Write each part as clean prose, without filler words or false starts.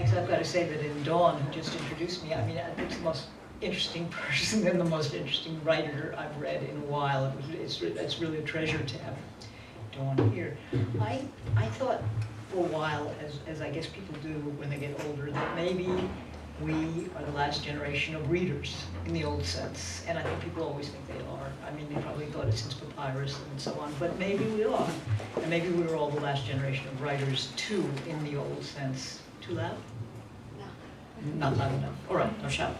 thanks. I've got to say that in Dawn, who just introduced me, I mean, I think the most interesting person and the most interesting writer I've read in a while. It's really a treasure to have Dawn here. I thought for a while, as I guess people do when they get older, that maybe we are the last generation of readers in the old sense. And I think people always think they are. I mean, they probably thought it since papyrus and so on, but maybe we are. And maybe we were all the last generation of writers too, in the old sense. Too loud? No. Not loud enough. All right, no shout.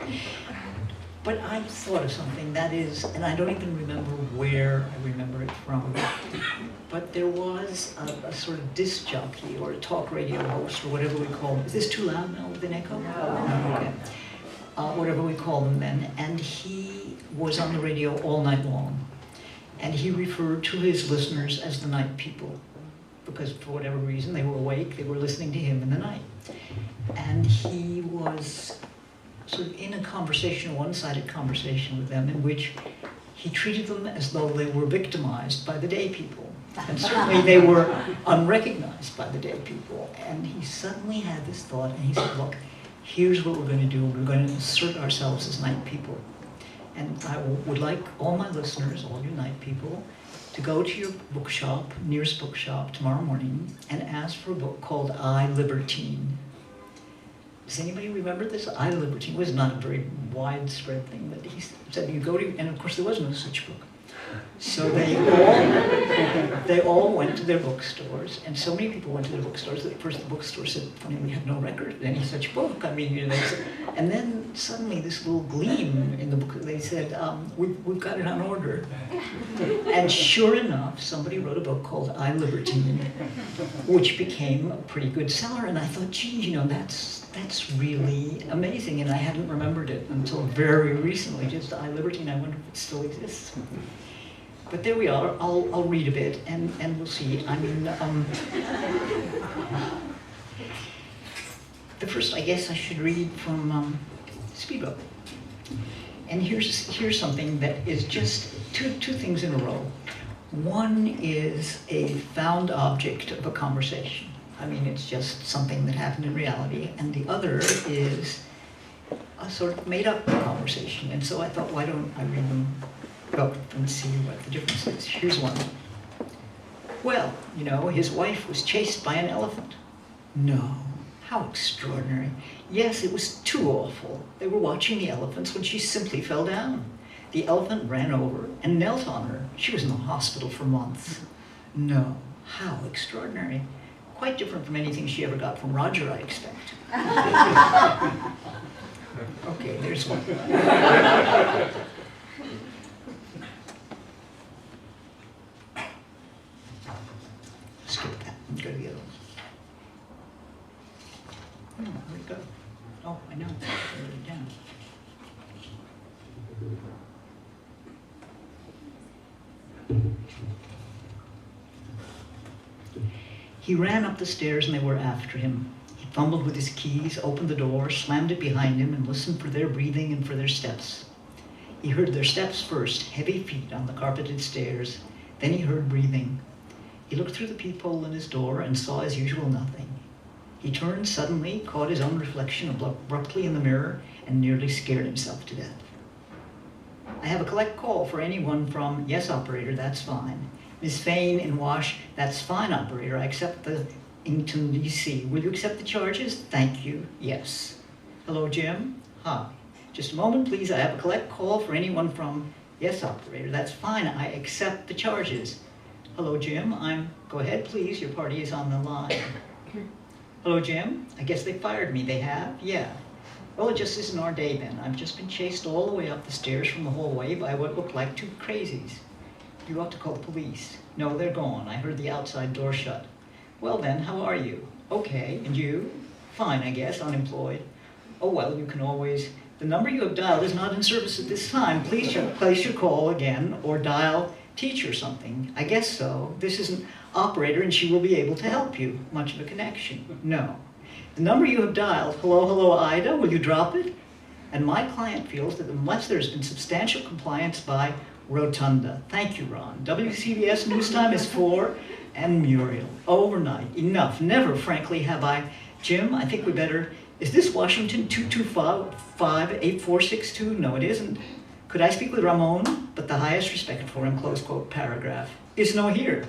But I thought of something that is, and I don't even remember where I remember it from, but there was a sort of disc jockey or a talk radio host or whatever we call them. Is this too loud now with an echo? No. Okay. Whatever we call them then. And he was on the radio all night long. And he referred to his listeners as the night people, because for whatever reason they were awake, they were listening to him in the night. And he was sort of in a conversation, a one-sided conversation with them, in which he treated them as though they were victimized by the day people. And certainly they were unrecognized by the day people. And he suddenly had this thought, and he said, look, here's what we're going to do. We're going to assert ourselves as night people. And I would like all my listeners, all you night people, to go to your bookshop, nearest bookshop, tomorrow morning, and ask for a book called I, Libertine. Does anybody remember this? I, Libertine was not a very widespread thing, but he said you go to, and of course there was no such book. So they all went to their bookstores, and so many people went to their bookstores that first the bookstore said, funny, we have no record of any such book. I mean, you know, they said, and then suddenly this little gleam in the book, they said, we've got it on order. And sure enough, somebody wrote a book called I, Libertine, which became a pretty good seller, and I thought, gee, you know, that's really amazing, and I hadn't remembered it until very recently, just I, Libertine. I wonder if it still exists. But there we are. I'll read a bit, and we'll see. I mean, the first, I guess I should read from Speedboat. And here's something that is just two things in a row. One is a found object of a conversation. I mean, it's just something that happened in reality. And the other is a sort of made-up conversation. And so I thought, why don't I read them both and see what the difference is. Here's one. Well, you know, his wife was chased by an elephant. No, how extraordinary. Yes, it was too awful. They were watching the elephants when she simply fell down. The elephant ran over and knelt on her. She was in the hospital for months. No, how extraordinary. Quite different from anything she ever got from Roger, I expect. Okay, there's one. Skip that and go to the other one. Where'd it go? Oh, I know. I wrote it down. He ran up the stairs and they were after him. He fumbled with his keys, opened the door, slammed it behind him, and listened for their breathing and for their steps. He heard their steps first, heavy feet on the carpeted stairs. Then he heard breathing. He looked through the peephole in his door and saw as usual nothing. He turned suddenly, caught his own reflection abruptly in the mirror, and nearly scared himself to death. I have a collect call for anyone from, yes, operator, that's fine. Miss Fain in Wash, that's fine, operator. I accept the Ington, DC. Will you accept the charges? Thank you, yes. Hello, Jim? Hi. Just a moment, please. I have a collect call for anyone from, yes, operator, that's fine. I accept the charges. Hello, Jim. Go ahead, please. Your party is on the line. Hello, Jim. I guess they fired me. They have? Yeah. Well, it just isn't our day then. I've just been chased all the way up the stairs from the hallway by what looked like two crazies. You ought to call the police. No, they're gone. I heard the outside door shut. Well then, how are you? Okay, and you? Fine, I guess, unemployed. Oh well, you can always... The number you have dialed is not in service at this time. Please place your call again or dial teach or something. I guess so. This is an operator and she will be able to help you. Much of a connection. No. The number you have dialed, hello, Ida, will you drop it? And my client feels that unless there's been substantial compliance by Rotunda. Thank you, Ron. WCBS News Time is 4 and Muriel. Overnight. Enough. Never, frankly, have I. Jim, I think we better Is this Washington 225-8462? No, it isn't. Could I speak with Ramon? But the highest respect for him, close quote, paragraph, is no here.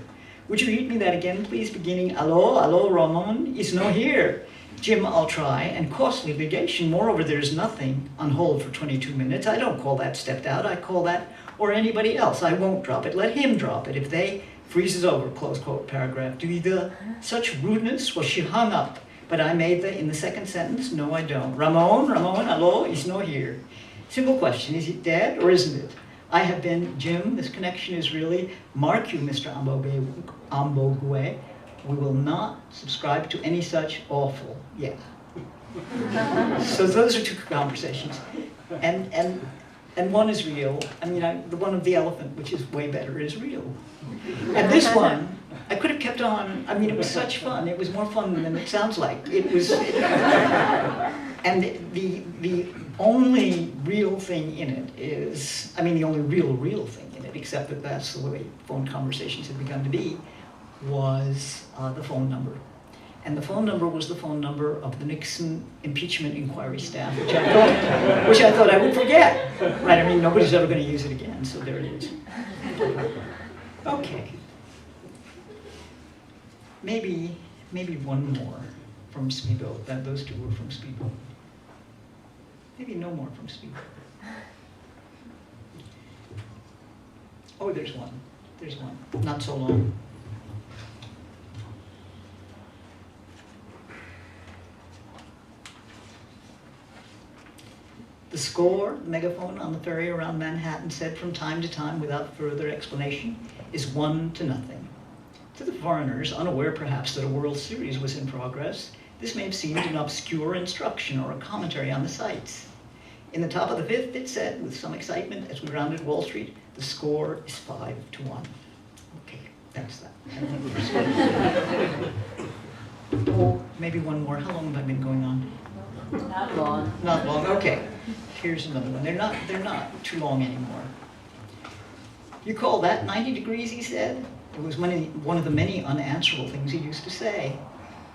Would you read me that again, please, beginning, allo, Ramon, is no here. Jim, I'll try, and costly litigation. Moreover, there's nothing on hold for 22 minutes. I don't call that stepped out. I call that, or anybody else. I won't drop it. Let him drop it. If they, freezes over, close quote, paragraph, do either such rudeness? Well, she hung up. But I made in the second sentence, no, I don't. Ramon, allo, is no here. Simple question, is he dead or isn't it? I have been, Jim, this connection is really, mark you, Mr. Ambogue, we will not subscribe to any such awful, yeah. So those are two conversations. And one is real. I mean, the one of the elephant, which is way better, is real. And this one, I could have kept on. I mean, it was such fun. It was more fun than it sounds like. It was, and the only real thing in it is, I mean, the only real thing in it, except that that's the way phone conversations had begun to be, was the phone number. And the phone number was the phone number of the Nixon impeachment inquiry staff, which I thought I would forget. Right? I mean, nobody's ever going to use it again, so there it is. Okay. Maybe one more from Speedboat. Those two were from Speedboat. Maybe no more from Speedboat. Oh, there's one. There's one. Not so long. The score, the megaphone on the ferry around Manhattan said from time to time, without further explanation, is 1-0. To the foreigners, unaware perhaps that a World Series was in progress, this may have seemed an obscure instruction or a commentary on the sights. In the top of the fifth, it said, with some excitement, as we rounded Wall Street, the score is 5-1. Okay, that's that. Oh, maybe one more. How long have I been going on? Not long. Not long, okay. Here's another one. They're not too long anymore. You call that 90 degrees, he said? It was one of the many unanswerable things he used to say.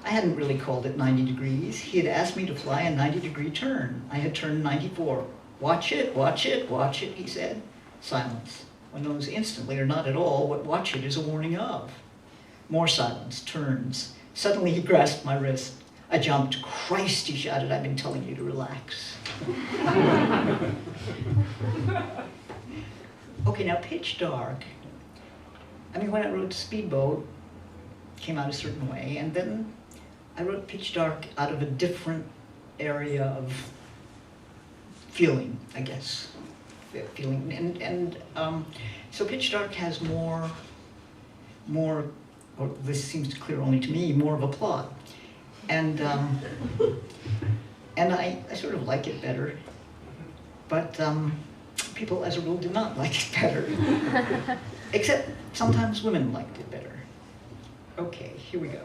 I hadn't really called it 90 degrees. He had asked me to fly a 90-degree turn. I had turned 94. Watch it, watch it, watch it, he said. Silence. One knows instantly or not at all what watch it is a warning of. More silence, turns. Suddenly he grasped my wrist. I jumped. Christ, he shouted, I've been telling you to relax. Okay, now Pitch Dark. I mean, when I wrote Speedboat, it came out a certain way, and then I wrote Pitch Dark out of a different area of feeling, I guess. Feeling, so Pitch Dark has more, or this seems clear only to me, more of a plot. And I sort of like it better, but people as a rule do not like it better. Except sometimes women liked it better. Okay, here we go.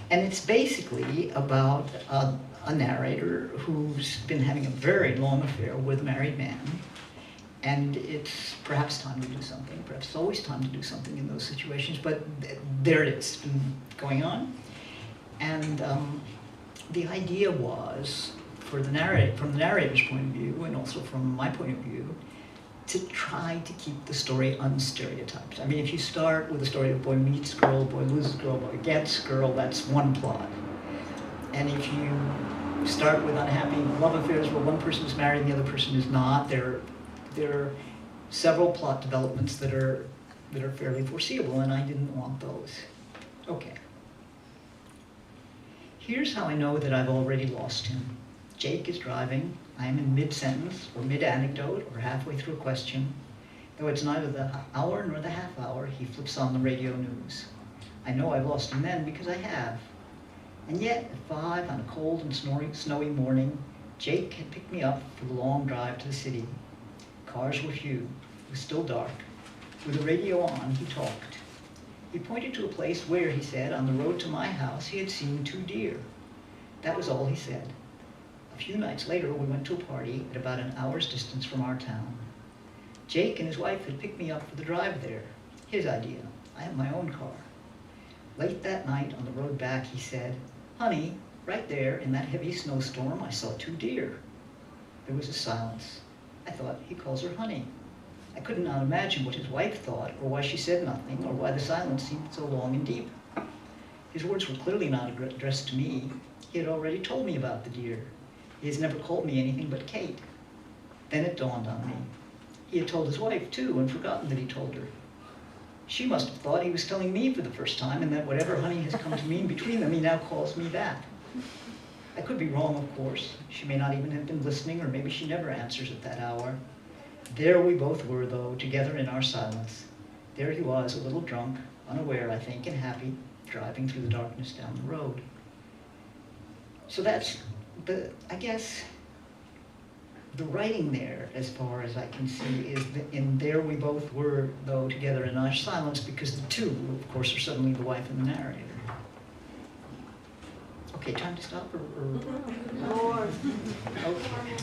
And it's basically about a narrator who's been having a very long affair with a married man. And it's perhaps time to do something. Perhaps it's always time to do something in those situations, but there it is, it's been going on. And the idea was, from the narrator's point of view, and also from my point of view, to try to keep the story unstereotyped. I mean, if you start with a story of boy meets girl, boy loses girl, boy gets girl, that's one plot. And if you start with unhappy love affairs where one person is married and the other person is not, there are several plot developments that are fairly foreseeable, and I didn't want those. Okay. Here's how I know that I've already lost him. Jake is driving. I am in mid-sentence, or mid-anecdote, or halfway through a question. Though it's neither the hour nor the half hour, he flips on the radio news. I know I've lost him then because I have. And yet, at 5 on a cold and snowy morning, Jake had picked me up for the long drive to the city. Cars were few. It was still dark. With the radio on, he talked. He pointed to a place where, he said, on the road to my house, he had seen 2 deer. That was all he said. A few nights later, we went to a party at about an hour's distance from our town. Jake and his wife had picked me up for the drive there. His idea. I have my own car. Late that night, on the road back, he said, "Honey, Right there, in that heavy snowstorm, I saw 2 deer. There was a silence. I thought, he calls her honey. I could not imagine what his wife thought, or why she said nothing, or why the silence seemed so long and deep. His words were clearly not addressed to me. He had already told me about the deer. He has never called me anything but Kate. Then it dawned on me. He had told his wife, too, and forgotten that he told her. She must have thought he was telling me for the first time, and that whatever honey has come to mean between them, he now calls me that. I could be wrong, of course. She may not even have been listening, or maybe she never answers at that hour. There we both were, though, together in our silence. There he was, a little drunk, unaware, I think, and happy, driving through the darkness down the road. So that's I guess, the writing there, as far as I can see, is in there we both were, though, together in our silence, because the two, of course, are suddenly the wife and the narrator. Okay, time to stop, or? Lord. Okay.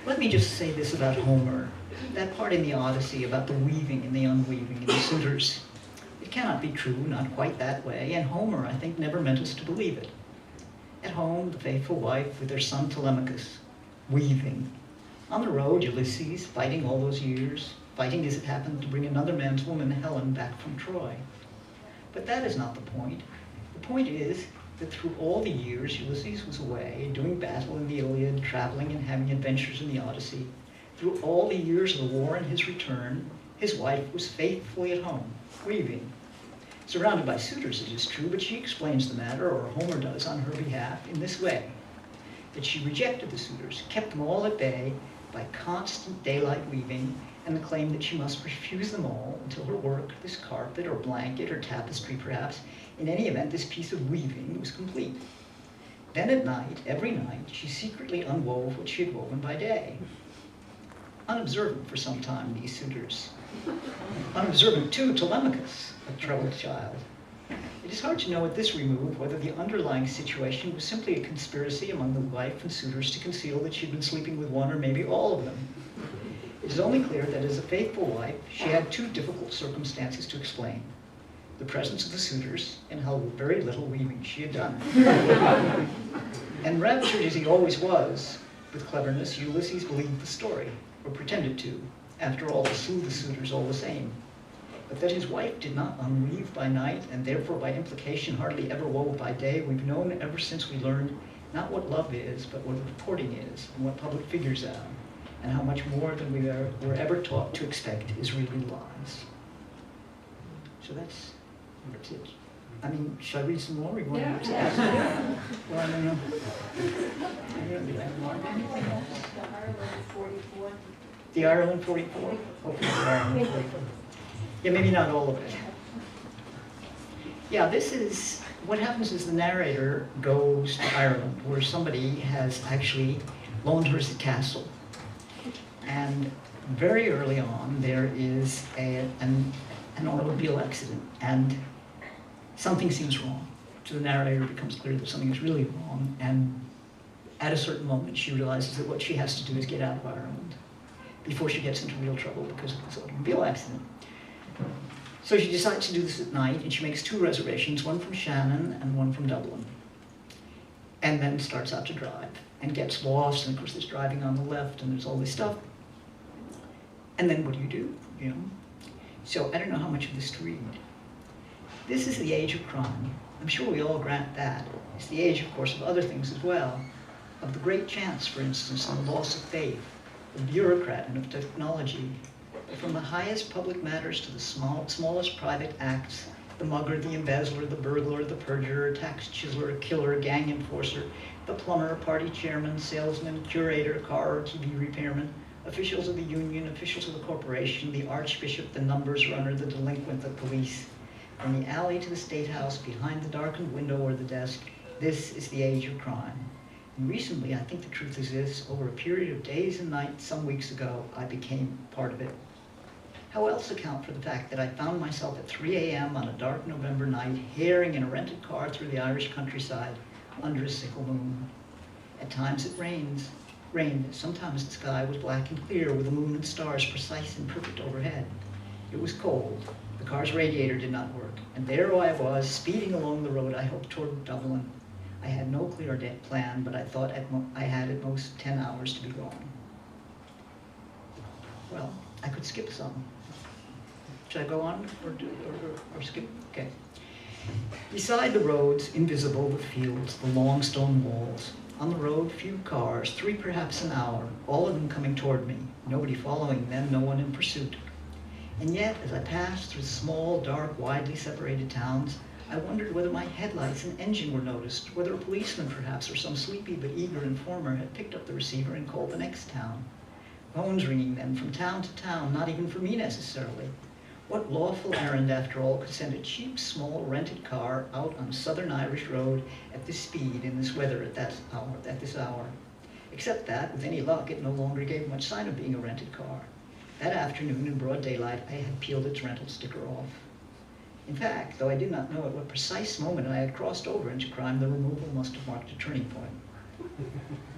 Let me just say this about Homer. That part in the Odyssey about the weaving and the unweaving and the suitors. It cannot be true, not quite that way, and Homer, I think, never meant us to believe it. At home, the faithful wife with their son Telemachus, weaving. On the road, Ulysses, fighting all those years, fighting as it happened to bring another man's woman, Helen, back from Troy. But that is not the point. The point is that through all the years Ulysses was away, doing battle in the Iliad, traveling and having adventures in the Odyssey, through all the years of the war and his return, his wife was faithfully at home, weaving. Surrounded by suitors, it is true, but she explains the matter, or Homer does on her behalf, in this way, that she rejected the suitors, kept them all at bay by constant daylight weaving, and the claim that she must refuse them all until her work, this carpet or blanket or tapestry perhaps, in any event, this piece of weaving was complete. Then at night, every night, she secretly unwove what she had woven by day. Unobservant for some time, these suitors. Unobservant, too, Telemachus, a troubled child. It is hard to know at this remove whether the underlying situation was simply a conspiracy among the wife and suitors to conceal that she had been sleeping with one or maybe all of them. It is only clear that as a faithful wife, she had 2 difficult circumstances to explain: the presence of the suitors and how very little weaving she had done. And raptured as he always was with cleverness, Ulysses believed the story, or pretended to. After all, he slew the suitors all the same. But that his wife did not unweave by night, and therefore by implication hardly ever wove by day, we've known ever since we learned not what love is, but what reporting is, and what public figures are, and how much more than we were ever taught to expect is really lies. So that's it. I mean, should I read some more? You want to Yeah. Or I don't know. The Ireland 44? Okay, the Ireland 44. Yeah, maybe not all of it. Yeah, this is, what happens is the narrator goes to Ireland, where somebody has actually loaned her a castle. And very early on, there is an automobile accident, and something seems wrong. To the narrator, it becomes clear that something is really wrong, and at a certain moment, she realizes that what she has to do is get out of Ireland before she gets into real trouble because of this automobile accident. So she decides to do this at night, and she makes 2 reservations, one from Shannon and one from Dublin, and then starts out to drive and gets lost, and of course there's driving on the left, and there's all this stuff. And then what do? You know? So I don't know how much of this to read. This is the age of crime. I'm sure we all grant that. It's the age, of course, of other things as well. Of the great chance, for instance, and the loss of faith, of bureaucrat and of technology. From the highest public matters to the smallest private acts, the mugger, the embezzler, the burglar, the perjurer, tax chiseler, killer, gang enforcer, the plumber, party chairman, salesman, curator, car or TV repairman, officials of the union, officials of the corporation, the archbishop, the numbers runner, the delinquent, the police. From the alley to the state house, behind the darkened window or the desk, this is the age of crime. And recently, I think the truth is this, over a period of days and nights, some weeks ago, I became part of it. How else account for the fact that I found myself at 3 a.m. on a dark November night, herring in a rented car through the Irish countryside under a sickle moon? At times it rained. Sometimes the sky was black and clear with the moon and stars precise and perfect overhead. It was cold. The car's radiator did not work. And there I was, speeding along the road I hoped toward Dublin. I had no clear plan, but I thought I had at most 10 hours to be gone. Well, I could skip some. Should I go on or skip? Okay. Beside the roads, invisible, the fields, the long stone walls. On the road, few cars, 3 perhaps an hour, all of them coming toward me. Nobody following them, no one in pursuit. And yet, as I passed through small, dark, widely separated towns, I wondered whether my headlights and engine were noticed, whether a policeman perhaps or some sleepy but eager informer had picked up the receiver and called the next town. Phones ringing then from town to town, not even for me necessarily. What lawful errand, after all, could send a cheap, small, rented car out on a southern Irish road at this speed, in this weather, at this hour? Except that, with any luck, it no longer gave much sign of being a rented car. That afternoon, in broad daylight, I had peeled its rental sticker off. In fact, though I did not know at what precise moment I had crossed over into crime, the removal must have marked a turning point.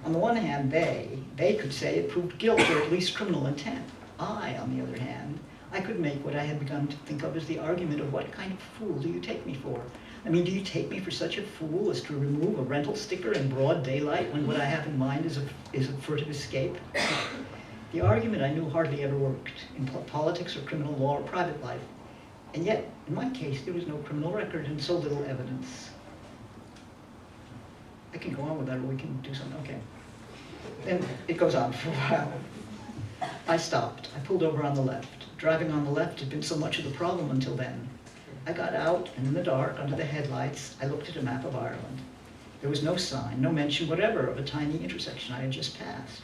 On the one hand, they could say it proved guilt or at least criminal intent. I, on the other hand, I could make what I had begun to think of as the argument of what kind of fool do you take me for? I mean, do you take me for such a fool as to remove a rental sticker in broad daylight when what I have in mind is a furtive escape? The argument I knew hardly ever worked in politics or criminal law or private life. And yet, in my case, there was no criminal record and so little evidence. I can go on with that, or we can do something. Okay. Then it goes on for a while. I stopped. I pulled over on the left. Driving on the left had been so much of the problem until then. I got out, and in the dark, under the headlights, I looked at a map of Ireland. There was no sign, no mention whatever of a tiny intersection I had just passed.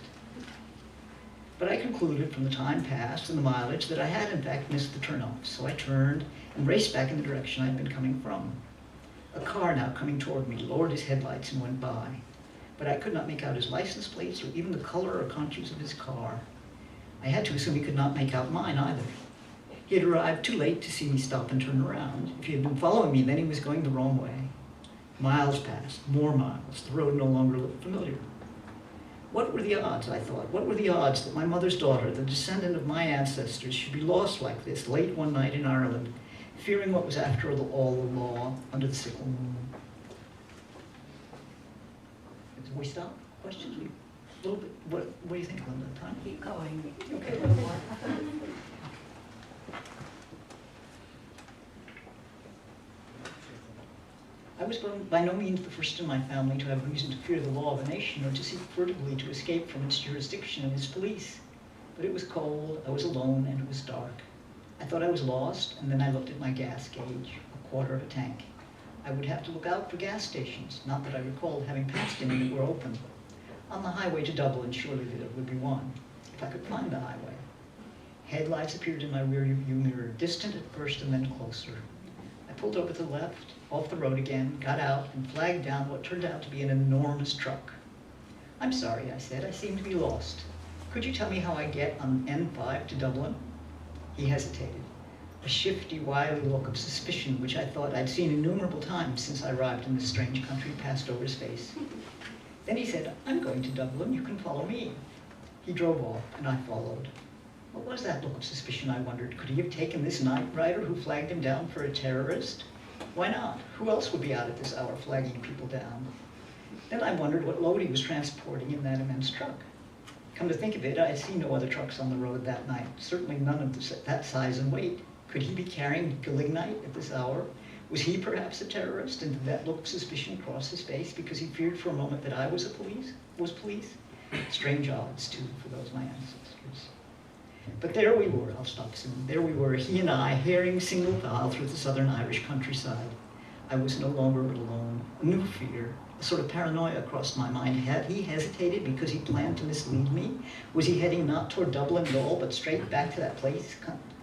But I concluded from the time passed and the mileage that I had in fact missed the turnoff, so I turned and raced back in the direction I had been coming from. A car now coming toward me lowered his headlights and went by, but I could not make out his license plates or even the color or contours of his car. I had to assume he could not make out mine either. He had arrived too late to see me stop and turn around. If he had been following me, then he was going the wrong way. Miles passed, more miles. The road no longer looked familiar. What were the odds, I thought, what were the odds that my mother's daughter, the descendant of my ancestors, should be lost like this late one night in Ireland, fearing what was after all the law under the sickle moon? Did we stop? Questions? A little bit. What do you think, Linda? Time? Keep going. Okay. I was by no means the first in my family to have reason to fear the law of a nation or to seek furtively to escape from its jurisdiction and its police. But it was cold, I was alone, and it was dark. I thought I was lost, and then I looked at my gas gauge, a quarter of a tank. I would have to look out for gas stations, not that I recalled having passed any that were open. On the highway to Dublin, surely there would be one, if I could find the highway. Headlights appeared in my rearview mirror, distant at first and then closer. I pulled over to the left, off the road again, got out, and flagged down what turned out to be an enormous truck. "I'm sorry," I said, "I seem to be lost. Could you tell me how I get on N5 to Dublin?" He hesitated. A shifty, wily look of suspicion, which I thought I'd seen innumerable times since I arrived in this strange country, passed over his face. Then he said, "I'm going to Dublin, you can follow me." He drove off, and I followed. What was that look of suspicion, I wondered? Could he have taken this night rider who flagged him down for a terrorist? Why not? Who else would be out at this hour flagging people down? Then I wondered what load he was transporting in that immense truck. Come to think of it, I had seen no other trucks on the road that night, certainly none of that size and weight. Could he be carrying gelignite at this hour? Was he perhaps a terrorist, and did that look of suspicion cross his face because he feared for a moment that I was police? Strange odds, too, for those my ancestors. But there we were, I'll stop soon. There we were, he and I, herring single file through the southern Irish countryside. I was no longer alone. A new fear, a sort of paranoia crossed my mind. Had he hesitated because he planned to mislead me? Was he heading not toward Dublin at all, but straight back to that place,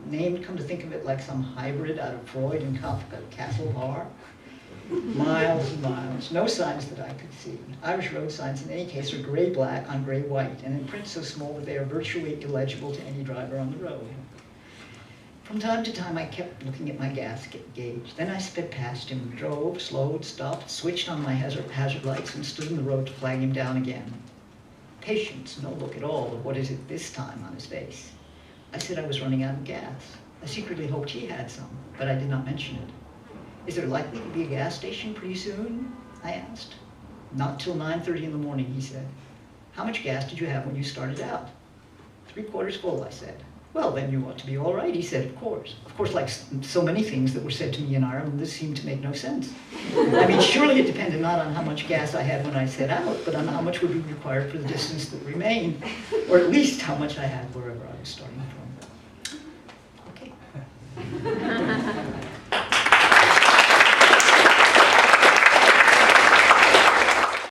named, come to think of it, like some hybrid out of Freud and Kafka, Castle Bar? Miles and miles, no signs that I could see. Irish road signs in any case are gray-black on gray-white, and in print so small that they are virtually illegible to any driver on the road. From time to time I kept looking at my gas gauge. Then I sped past him, drove, slowed, stopped, switched on my hazard lights, and stood in the road to flag him down again. Patience, no look at all of what is it this time on his face. I said I was running out of gas. I secretly hoped he had some, but I did not mention it. Is there likely to be a gas station pretty soon? I asked. Not till 9:30 in the morning, he said. How much gas did you have when you started out? 3/4 full, I said. Well, then you ought to be all right, he said, of course. Of course, like so many things that were said to me in Ireland, this seemed to make no sense. I mean, surely it depended not on how much gas I had when I set out, but on how much would be required for the distance that remained, or at least how much I had wherever I was starting from. Okay.